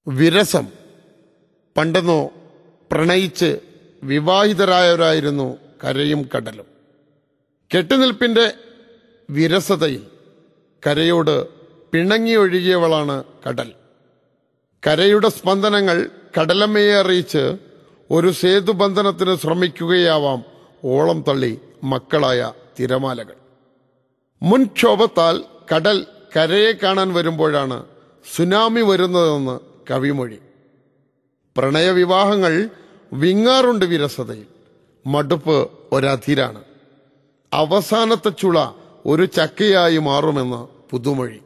വിരസം. പണ്ടെന്നോ പ്രണയിച്ച് വിവാഹിതരായവരായിരുന്നു കരയും കടലും. കെട്ടുനിൽപ്പിന്റെ വിരസതയിൽ കരയോട് പിണങ്ങിയൊഴുകിയവളാണ് കടൽ. കരയുടെ സ്പന്ദനങ്ങൾ കടലമ്മയെ അറിയിച്ച് ഒരു സേതുബന്ധനത്തിന് ശ്രമിക്കുകയാവാം ഓളം തള്ളി മക്കളായ തിരമാലകൾ. മുൻക്ഷോഭത്താൽ കടൽ കരയെ കാണാൻ വരുമ്പോഴാണ് സുനാമി വരുന്നതെന്ന് കവിമൊഴി. പ്രണയവിവാഹങ്ങൾ വിങ്ങാറുണ്ട് വിരസതയിൽ. മടുപ്പ് ഒരതിരാണ്. അവസാനത്തെ ചുള ഒരു ചക്കയായി മാറുമെന്ന് പുതുമൊഴി.